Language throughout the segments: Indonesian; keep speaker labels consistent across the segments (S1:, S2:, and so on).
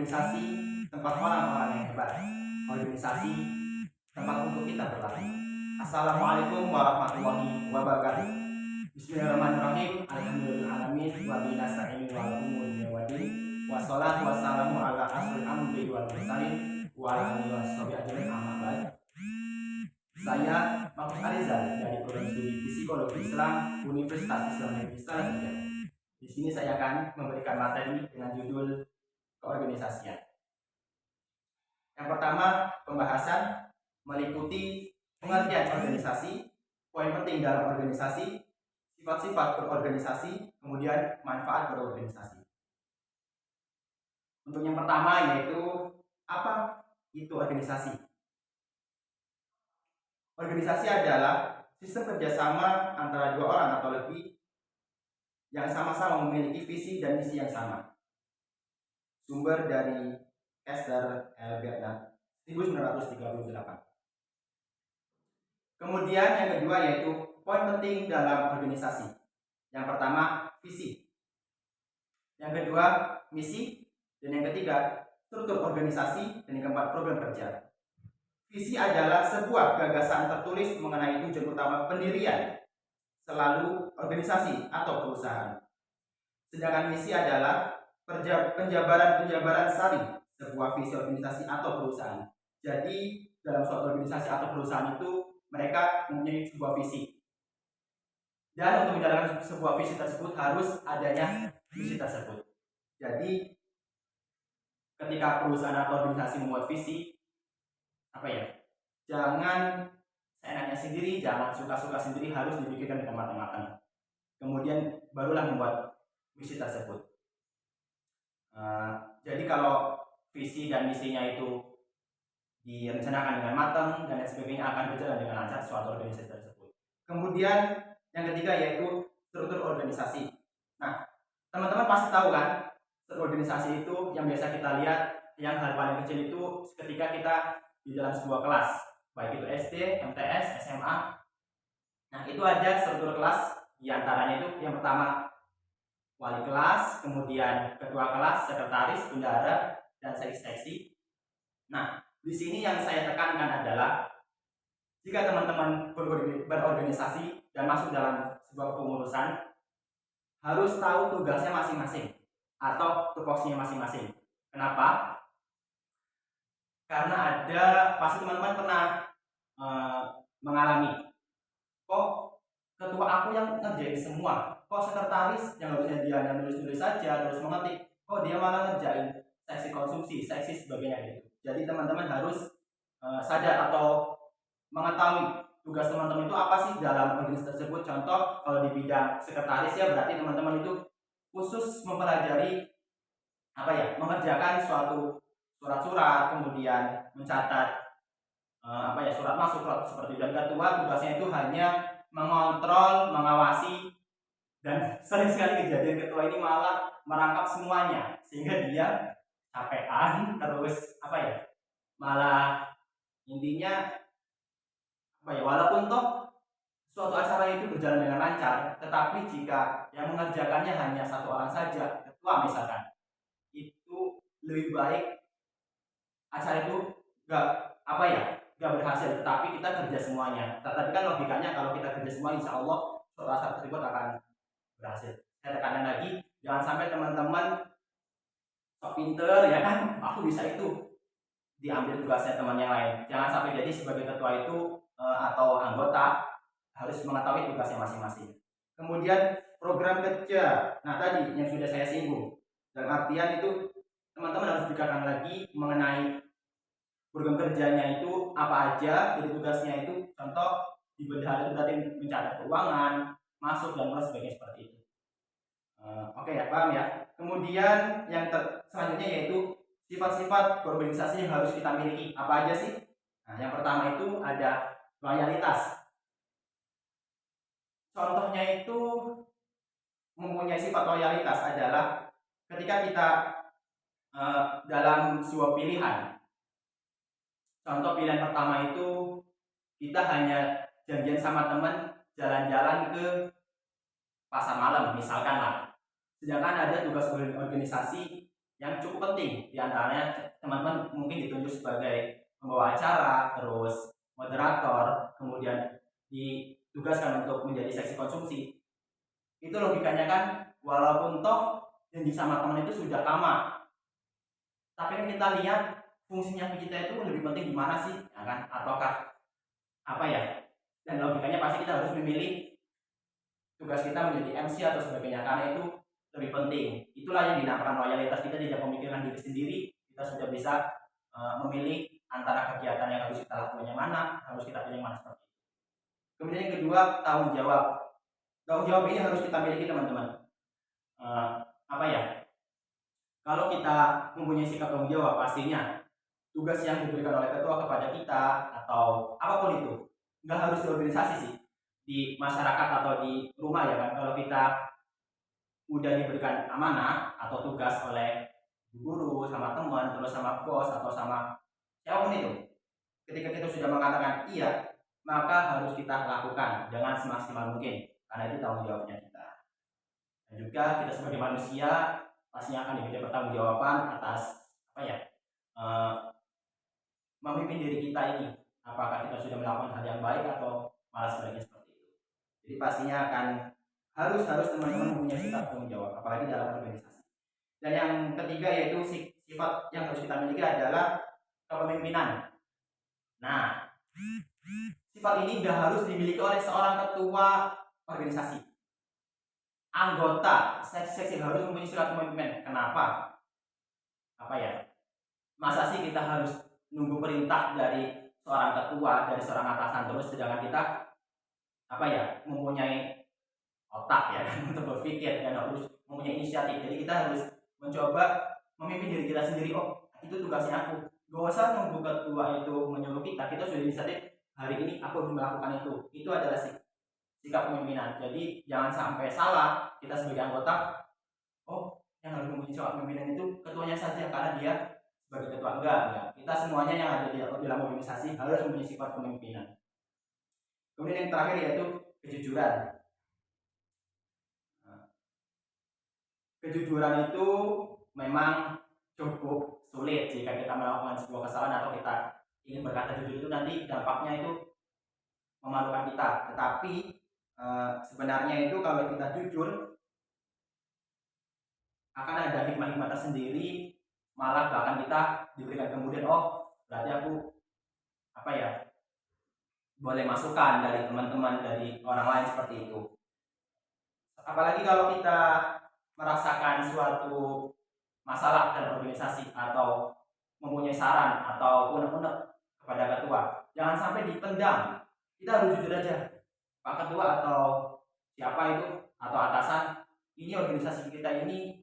S1: Organisasi tempat orang-orang yang hebat. Organisasi tempat untuk kita berlatih. Assalamualaikum warahmatullahi wabarakatuh. Bismillahirrahmanirrahim. Alhamdulillahirrahmanirrahim. Wa bihi nasta'inu wa ala umuri wadin. Wassalatu wassalamu ala asrul anbiya'i wal mursalin wa ala alihi washabihi ajmain, amma ba'd. Saya Mahfuz Arizal dari program studi Psikologi Islam Universitas Islam Negeri Salatiga. Di sini saya akan memberikan materi dengan judul keorganisasian. Yang pertama, pembahasan meliputi pengertian organisasi, poin penting dalam organisasi, sifat-sifat berorganisasi, kemudian manfaat berorganisasi. Untuk yang pertama yaitu apa itu organisasi? Organisasi adalah sistem kerjasama antara dua orang atau lebih yang sama-sama memiliki visi dan misi yang sama. Sumber dari Esther L. Bernard 1938. Kemudian yang kedua yaitu poin penting dalam organisasi. Yang pertama, visi. Yang kedua, misi. Dan yang ketiga, struktur organisasi. Dan yang keempat, program kerja. Visi adalah sebuah gagasan tertulis mengenai tujuan utama pendirian selalu organisasi atau perusahaan. Sedangkan misi adalah penjabaran sari sebuah visi organisasi atau perusahaan. Jadi dalam suatu organisasi atau perusahaan itu mereka mempunyai sebuah visi. Dan untuk menjalankan sebuah visi tersebut harus adanya misi tersebut. Jadi ketika perusahaan atau organisasi membuat visi, jangan seenaknya sendiri, jangan suka-suka sendiri, harus dipikirkan dengan matang-matang. Kemudian barulah membuat misi tersebut. Jadi kalau visi dan misinya itu direncanakan dengan matang dan lain sebagainya, akan berjalan dengan lancar suatu organisasi tersebut. Kemudian yang ketiga yaitu struktur organisasi. Nah, teman-teman pasti tahu kan, struktur organisasi itu yang biasa kita lihat, yang hal paling kecil itu ketika kita di dalam sebuah kelas, baik itu SD, MTS, SMA. Nah, itu ada struktur kelas, di antaranya itu yang pertama wali kelas, kemudian ketua kelas, sekretaris, bendahara, dan seksi. Nah, di sini yang saya tekankan adalah jika teman-teman berorganisasi dan masuk dalam sebuah kepengurusan, harus tahu tugasnya masing-masing atau tupoksinya masing-masing. Kenapa? Karena pasti teman-teman pernah mengalami, kok ketua aku yang ngerjain semua, kok sekretaris yang harusnya dia hanya nulis-nulis saja terus mengetik, kok dia malah ngerjain seksi konsumsi, seksi sebagainya gitu. Jadi teman-teman harus sadar atau mengetahui tugas teman-teman itu apa sih dalam organisasi tersebut. Contoh, kalau di bidang sekretaris ya berarti teman-teman itu khusus mempelajari mengerjakan suatu surat-surat, kemudian mencatat surat masuk seperti. Dan ketua tugasnya itu hanya mengontrol, mengawasi, dan sering sekali kejadian ketua ini malah merangkap semuanya sehingga dia capean terus malah intinya walaupun toh suatu acara itu berjalan dengan lancar, tetapi jika yang mengerjakannya hanya satu orang saja, ketua misalkan, itu lebih baik acara itu gak berhasil, tetapi kita kerja semuanya. Tapi kan logikanya kalau kita kerja semua, insya Allah suatu acara tersebut akan berhasil. Saya tekankan lagi, jangan sampai teman-teman sok pinter ya kan, aku bisa itu, diambil tugasnya teman yang lain. Jangan sampai. Jadi sebagai ketua itu atau anggota harus mengetahui tugasnya masing-masing. Kemudian program kerja. Nah, tadi yang sudah saya singgung, dalam artian itu teman-teman harus dikatakan lagi mengenai program kerjanya itu apa aja. Jadi tugasnya itu, contoh di bendahara itu berarti mencatat keuangan, masuk dan mulai sebagainya seperti itu. Oke ya, paham ya. Kemudian yang selanjutnya yaitu sifat-sifat berorganisasi yang harus kita miliki. Apa aja sih? Nah, yang pertama itu ada loyalitas. Contohnya itu mempunyai sifat loyalitas adalah ketika kita dalam sebuah pilihan. Contoh pilihan pertama itu kita hanya janjian sama teman jalan-jalan ke pasar malam misalkan lah. Sedangkan ada tugas organisasi yang cukup penting. Di antaranya teman-teman mungkin ditunjuk sebagai pembawa acara, terus moderator, kemudian ditugaskan untuk menjadi seksi konsumsi. Itu logikanya kan, walaupun toh janji sama teman itu sudah lama, tapi kan kita lihat fungsinya kita itu lebih penting di mana sih, ya kan? Ataukah apa ya? Dan logikanya pasti kita harus memilih tugas kita menjadi MC atau sebagainya, karena itu lebih penting. Itulah yang dinamakan loyalitas. Kita tidak memikirkan diri sendiri, kita sudah bisa memilih antara kegiatan yang harus kita lakukan yang mana, harus kita pilih yang mana, seperti itu. Kemudian yang kedua, tanggung jawab. Tanggung jawab ini harus kita miliki, teman-teman. Apa ya? Kalau kita mempunyai sikap tanggung jawab, pastinya tugas yang diberikan oleh ketua kepada kita atau apapun itu, nggak harus di organisasi sih, di masyarakat atau di rumah, ya kan. Kalau kita udah diberikan amanah atau tugas oleh guru, sama teman, terus sama bos atau sama siapapun itu, ketika kita sudah mengatakan iya, maka harus kita lakukan dengan semaksimal mungkin, karena itu tanggung jawabnya kita. Dan juga kita sebagai manusia pastinya akan diberi pertanggungjawaban atas apa ya, memimpin diri kita ini, apakah kita sudah melakukan hal yang baik atau malah sebaliknya, seperti itu. Jadi pastinya akan harus teman-teman mempunyai sikap tanggung jawab, apalagi dalam organisasi. Dan yang ketiga yaitu sifat yang harus kita miliki adalah kepemimpinan. Nah, sifat ini tidak harus dimiliki oleh seorang ketua organisasi. Anggota seksi harus mempunyai sifat kepemimpinan. Kenapa? Apa ya? Masa sih kita harus nunggu perintah dari seorang ketua, dari seorang atasan terus, sedangkan kita apa ya, mempunyai otak, ya kan, untuk berpikir dan harus mempunyai inisiatif. Jadi kita harus mencoba memimpin diri kita sendiri. Oh, itu tugasnya aku. Gak usah nunggu ketua itu menyuruh kita sudah inisiatif. Hari ini aku harus melakukan itu. Itu adalah sikap kepemimpinan. Jadi jangan sampai salah kita sebagai anggota. Oh, yang harus mempunyai sikap kepemimpinan itu ketuanya saja karena dia sebagai ketua. Enggak. Kita semuanya yang ada di dalam organisasi harus mempunyai sifat kepemimpinan. Kemudian yang terakhir yaitu kejujuran. Kejujuran itu memang cukup sulit jika kita melakukan sebuah kesalahan atau kita ingin berkata jujur, itu nanti dampaknya itu memalukan kita. Tetapi sebenarnya itu kalau kita jujur akan ada hikmah-hikmah tersendiri, malah bahkan kita diberikan kemudian, oh berarti aku apa ya, boleh masukan dari teman-teman, dari orang lain, seperti itu. Apalagi kalau kita merasakan suatu masalah dalam organisasi atau mempunyai saran atau unek-unek kepada ketua, jangan sampai dipendam. Kita harus jujur aja, Pak Ketua atau siapa itu atau atasan, ini organisasi kita ini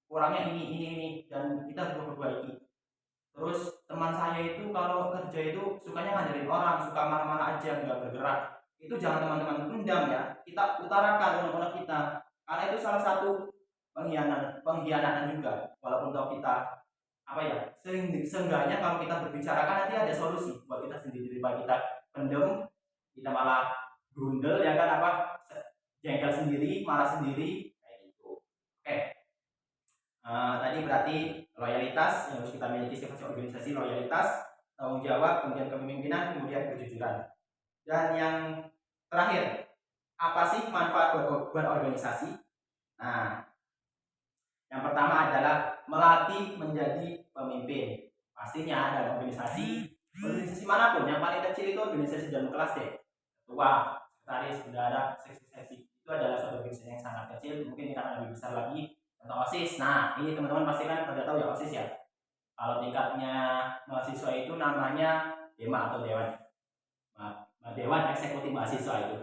S1: kurangnya ini, dan kita harus memperbaiki. Terus teman saya itu kalau kerja itu sukanya ngandelin orang, suka marah-marah aja, nggak bergerak. Itu jangan teman-teman pendam ya, kita utarakan unek-unek kita, karena itu salah satu pengkhianatan juga. Walaupun tahu kita apa ya, seenggaknya kalau kita berbicara kan nanti ada solusi buat kita sendiri, daripada kita pendem, kita malah grundel, ya kan, apa, jengkel sendiri, marah sendiri, kayak gitu. Oke. Tadi berarti loyalitas yang harus kita miliki, sifat organisasi, loyalitas, tanggung jawab, kemudian kepemimpinan, kemudian kejujuran. Dan yang terakhir, apa sih manfaat berorganisasi? Nah, yang pertama adalah melatih menjadi pemimpin. Pastinya dalam organisasi manapun, yang paling kecil itu organisasi dalam kelas deh. Ketua, sekretaris, bendahara, seksi-seksi. Itu adalah suatu organisasi yang sangat kecil, mungkin kita akan lebih besar lagi untuk OSIS. Nah, ini teman-teman pasti kan pada tahu ya OSIS ya. Kalau tingkatnya mahasiswa itu namanya DEMA atau Dewan Eksekutif Mahasiswa itu.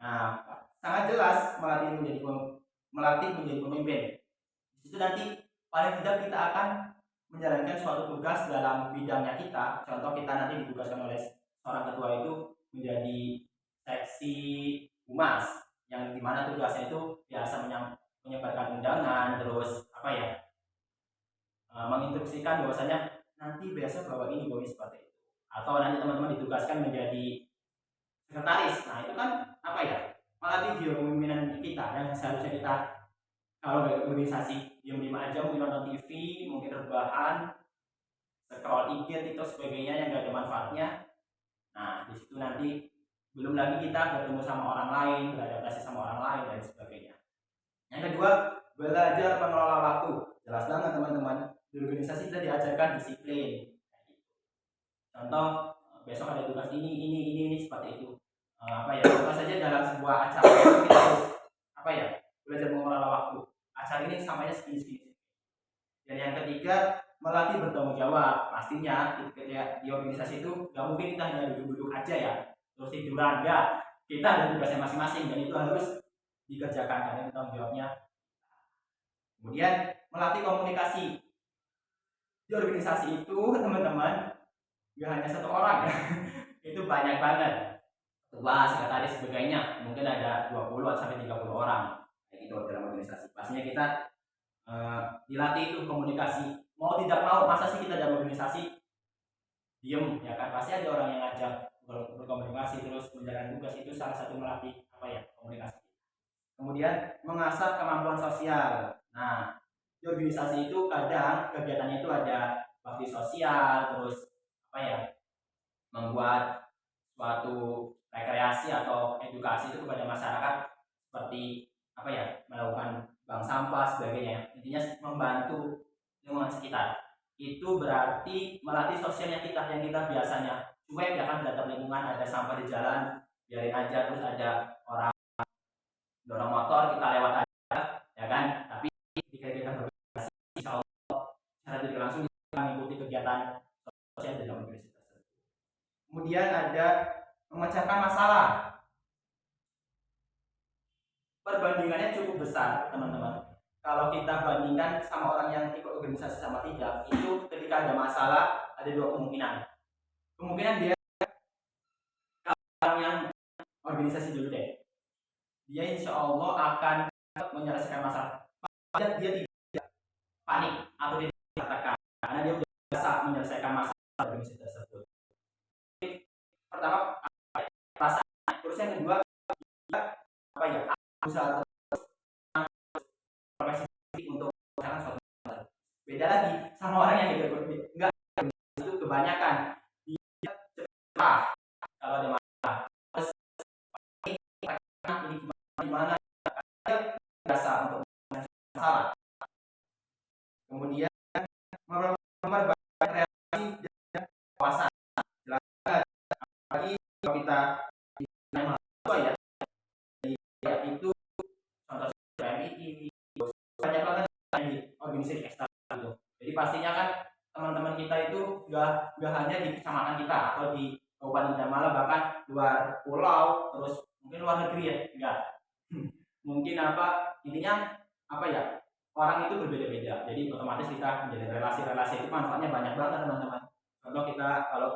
S1: Nah, sangat jelas melatih menjadi pemimpin. Di situ nanti paling tidak kita akan menjalankan suatu tugas dalam bidangnya kita. Contoh, kita nanti ditugaskan oleh seorang ketua itu menjadi seksi humas, yang dimana tugasnya itu biasa menyebarkan undangan, terus apa ya, menginstruksikan bahwasanya nanti besok bawa ini seperti itu. Atau nanti teman-teman ditugaskan menjadi sekretaris. Nah, itu kan apa ya, melatih jiwa kepemimpinan kita yang seharusnya kita Kalau dari organisasi diam-diam aja, mungkin nonton TV, mungkin rebahan, scroll IG, TikTok sebagainya yang gak ada manfaatnya. Nah, di situ nanti belum lagi kita bertemu sama orang lain, beradaptasi sama orang lain dan sebagainya. Yang kedua, belajar mengelola waktu. Jelas banget teman-teman, di organisasi kita diajarkan disiplin. Contoh, besok ada tugas ini seperti itu. Contoh saja dalam sebuah acara itu kita harus belajar mengelola waktu. Acara ini samanya segini. Dan yang ketiga, melatih bertanggung jawab. Pastinya ketika di organisasi itu nggak mungkin kita hanya duduk-duduk aja ya, terus tiduran, enggak. Kita ada tugasnya masing-masing dan itu harus dikerjakan karena tanggung jawabnya. Kemudian melatih komunikasi. Di organisasi itu teman-teman nggak hanya satu orang ya, itu banyak banget. Ketua, sekretaris, sebagainya. Mungkin ada 20 sampai 30 orang kayak gitu dalam organisasi. Pastinya kita dilatih itu komunikasi. Mau tidak mau, masa sih kita dalam organisasi diem ya kan, pasti ada orang yang ngajak berkomunikasi terus menjalankan tugas. Itu salah satu melatih komunikasi. Kemudian mengasah kemampuan sosial. Nah, di organisasi itu kadang kegiatannya itu ada bakti sosial, terus membuat suatu rekreasi atau edukasi itu kepada masyarakat, seperti melakukan bank sampah sebagainya. Intinya membantu lingkungan sekitar. Itu berarti melatih sosialnya kita, yang kita biasanya cuek ya kan, terhadap lingkungan, ada sampah di jalan biarin aja, terus ada orang dorong motor kita lewat aja ya kan. Tapi jika kita berorganisasi, insya Allah secara tidak langsung kita mengikuti kegiatan sosial dalam organisasi tersebut. Kemudian ada memecahkan masalah. Perbandingannya cukup besar teman-teman. Kalau kita bandingkan sama orang yang ikut organisasi sama tidak, itu ketika ada masalah ada dua kemungkinan. Kemungkinan dia orang yang organisasi dulu deh, dia insya Allah akan menyelesaikan masalah. Dia tidak panik atau tidak tertekan karena dia sudah biasa menyelesaikan masalah organisasi tersebut. Pertama perasaan, terus yang kedua usaha untuk suatu. Beda lagi sama orang yang enggak itu kebanyakan dia cepat kalau ada masalah, terus ini gimana dia biasa untuk masalah. Kemudian memperbaiki reaksi dan puasa. Lagi kalau kita itu contoh PMI banyak banget di organisasi eksternal gitu. Jadi pastinya kan teman-teman kita itu gak hanya di kecamatan kita atau di kabupaten kita, malah bahkan luar pulau, terus mungkin luar negeri ya, enggak. Mungkin intinya orang itu berbeda-beda, jadi otomatis kita menjadi relasi-relasi itu manfaatnya banyak banget teman-teman. Contoh kita kalau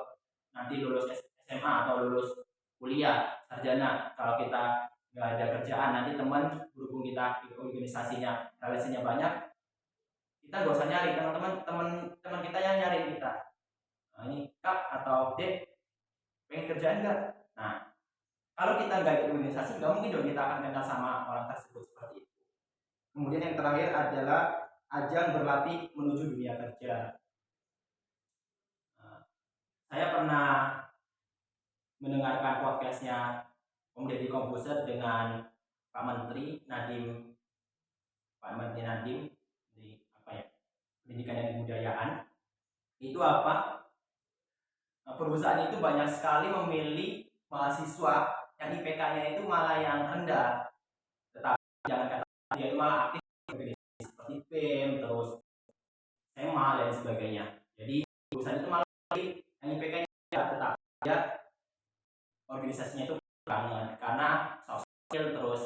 S1: nanti lulus SMA atau lulus kuliah sarjana, kalau kita nggak ada kerjaan, nanti teman berhubung kita organisasinya relasinya banyak, kita gak usah nyari teman kita yang nyari kita. Nah, ini Kak atau Dek pengen kerjaan nggak? Nah, kalau kita nggak ikut organisasi, nggak mungkin dong kita akan kenal sama orang tersebut seperti itu. Kemudian yang terakhir adalah ajang berlatih menuju dunia kerja. Nah, saya pernah mendengarkan podcastnya Om Deddy Komposer dengan Pak Menteri Nadiem di Pendidikan dan Kebudayaan. Itu perusahaan itu banyak sekali memilih mahasiswa yang IPK-nya itu malah yang rendah, tetapi jangan kata dia itu malah aktif seperti BEM, terus SMA dan sebagainya. Jadi perusahaan itu malah yang IPK-nya tetap dia organisasinya itu banget karena soft skill, terus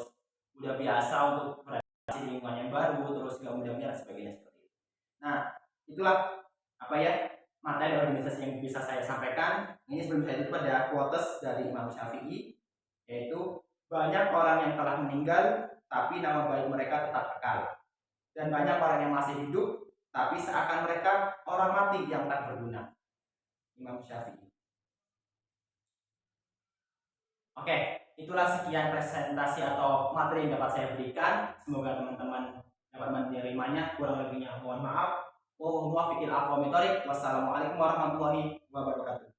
S1: udah biasa untuk beradaptasi di lingkungan yang baru, terus gak mudah menyerah sebagainya seperti itu. Nah, itulah materi organisasi yang bisa saya sampaikan. Ini sebelum saya tutup pada quotes dari Imam Syafi'i, yaitu banyak orang yang telah meninggal tapi nama baik mereka tetap kekal, dan banyak orang yang masih hidup tapi seakan mereka orang mati yang tak berguna. Imam Syafi'i. Oke, itulah sekian presentasi atau materi yang dapat saya berikan. Semoga teman-teman dapat dapat menerimanya. Kurang lebihnya mohon maaf. Wassalamualaikum warahmatullahi wabarakatuh.